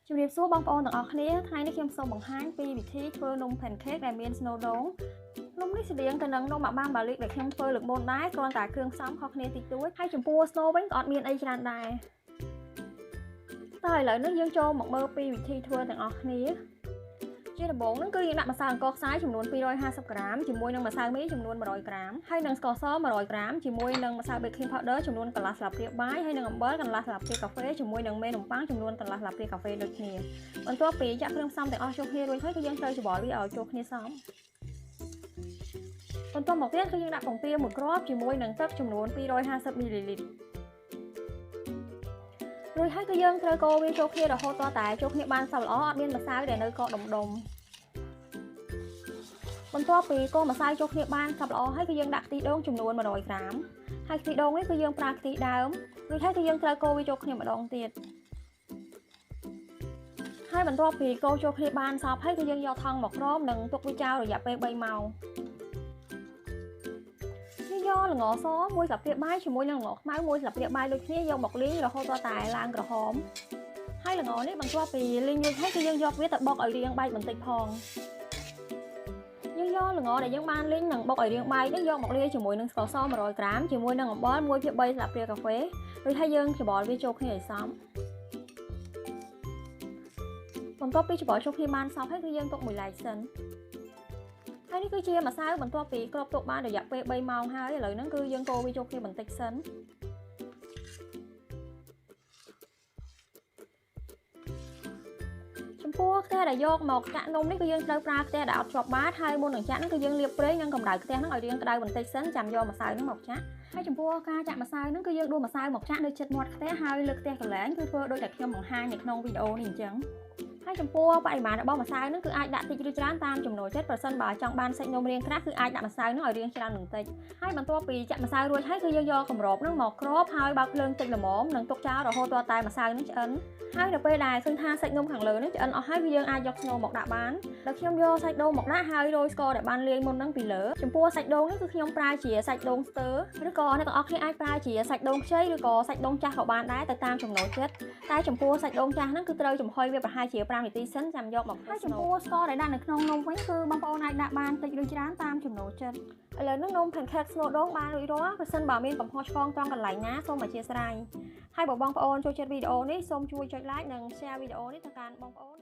ជំរាបសួរបងប្អូនទាំងអស់គ្នាថ្ងៃនេះខ្ញុំសូមបង្ហាញពីវិធីធ្វើនំ pancake ដែលមាន snow ដូងនំនេះស្តៀងទៅនឹងនំអាបាំបាលីកដែលខ្ញុំធ្វើលើកមុនដែរគ្រាន់តែគ្រឿងផ្សំខុសគ្នាតិចតួចហើយចំពោះ snow វិញក៏អត់មានអីច្រើនដែរតែឥឡូវនេះយើងចូលមកមើលពីវិធីធ្វើទាំងអស់គ្នាជាដំបូងហ្នឹងគឺយើងដាក់ម្សៅអង្ករខ្សាយចំនួន250ក្រាមជាមួយនឹងម្សៅមីចំនួន100ក្រាមហើយនឹងស្ករស100ក្រាមជាមួយនឹងម្សៅ baking powder ចំនួនកន្លះស្លាបព្រាបាយហើយនឹងអំបិលកន្លះស្លាបព្រាកាហ្វេជាមួយនឹងមេនំប៉័ងចំនួនកន្លះស្លាបព្រាកាហ្វេដូចគ្នាបន្ទាប់ពីចាក់គ្រឿងផ្សំទាំងអស់ចូលគ្នារួចហើយគឺយើងត្រូវច្របល់វាឲ្យចូលគ្នាសមបន្ទាប់មកទៀតគឺយើងដាក់ពងទា1គ្រាប់ជាមួយនឹងទឹកចំនួន250មីលីលីត្ររួចហើយគឺយើងត្រូវកូរវាចូលគ្នារហូតដល់តែចូលគ្នាបានសព្វល្អអត់មានម្សៅដែលនៅកកដុំបន្ទាប់ពីកូរម្សៅចូលគ្នាបានសព្វល្អហើយគឺយើងដាក់ខ្ទិះដូងចំនួន100ក្រាមហើយខ្ទិះដូងនេះគឺយើងប្រើខ្ទិះដើមរួចហើយគឺយើងត្រូវកូរវាចូលគ្នាម្ដងទៀតហើយបន្ទាប់ពីកូរចូលគ្នាបានសព្វហើយគឺយើងយកថង់មកក្រោមនិងទុកវាចោលរយៈពេល3ម៉ោងយកល្ងស1ស្លាបព្រាបាយជាមួយនឹងល្ងខ្មៅ1ស្លាបព្រាបាយដូចគ្នាយកមកលីងរហូតដល់តែឡើងក្រហមហើយល្ងនេះបន្ទាប់ពីលីងរួចហើយគឺយើងយកវាទៅបុកឲ្យរាងបែកបន្តិចផងយើងយកល្ងដែលយើងបានលីងនិងបុកឲ្យរាងបែកនេះយកមកលាយជាមួយនឹងស្ករស100ក្រាមជាមួយនឹងអំបិល1/3ស្លាបព្រាកាហ្វេរួចហើយយើងច្របល់វាចូលគ្នាឲ្យសព្វបន្ទាប់ពីច្របល់ចូលគ្នាបានសព្វហើយគឺយើងទុកមួយឡែកសិនហើយនេះគឺជាម្សៅបន្ទាប់ពីគ្របទុកបានរយៈពេល3ម៉ោងហើយឥឡូវហ្នឹងគឺយើងកូរវាចូលគ្នាបន្តិចសិនចំពោះខ្ទះដែលយកមកចាក់នំនេះគឺយើងត្រូវប្រើខ្ទះដែលអត់ជាប់បាតហើយមុននឹងចាក់ហ្នឹងគឺយើងលាបប្រេងនិងកម្ដៅខ្ទះហ្នឹងឲ្យរាងក្ដៅបន្តិចសិនចាំយកម្សៅហ្នឹងមកចាក់ហើយចំពោះការចាក់ម្សៅហ្នឹងគឺយើងដួសម្សៅមកចាក់នៅជិតមាត់ខ្ទះហើយលើខ្ទះកន្លែងគឺធ្វើដូចតែខ្ញុំបង្ហាញនៅក្នុងវីដេអូនេះអញ្ចឹងហើយចំពោះបរិមាណរបស់ម្សៅហ្នឹងគឺអាចដាក់តិចឬច្រើនតាមចំណូលចិត្តប្រសិនបើចង់បានសាច់នំរាងក្រាស់គឺអាចដាក់ម្សៅហ្នឹងឲ្យរាងច្រើនបន្តិចហើយបន្ទាប់ពីចាក់ម្សៅរួចហើយគឺយើងយកកម្របហ្នឹងមកគ្របហើយបើកភ្លើងតិចល្មមនិងទុកចោលរហូតដល់តែម្សៅហ្នឹងឆ្អិនហើយនៅពេលដែលឃើញថាសាច់នំខាងលើហ្នឹងឆ្អិនអស់ហើយគឺយើងអាចយកស្នូលមកដាក់បានដល់ខ្ញុំយកសាច់ដូងមកដាក់ហើយរោយស្ករដែលបានលាយមុនហ្នឹងពីលើចំពោះសាច់ដូងនេះគឺខ្ញុំប្រើជាសាច់ដូងស្ទើឬក៏អ្នកទាំងអស់គ្នាអាចប្រើជាសាច់ដូងខ្ចីឬក៏សាច់ដូងចាស់ក៏បានដែរទៅតាមចំណូលចិត្តតែចំពោះសាច់ដូងចាស់ហ្នឹងគឺត្រូវចំហុយវាប្រហែលជា5នាទីសិនចាំយកមកហើយចំពោះស្ករដែលដាក់នៅក្នុងនំវិញគឺបងប្អូនអាចដាក់បានតិចឬច្រើនតាមចំណូលចិត្តឥឡូវនេះនំ pancake ស្នូលដូងបានរួចរាល់ប្រសិនបើមានកំហុសឆ្គងត្រង់កន្លែងណាសូមអធិស្ឋានហើយបើបងប្អូនចូលចិត្តវីដេអូនេះសូមជួយចុច like និង share វីដេអូនេះទៅកាន់បងប្អូន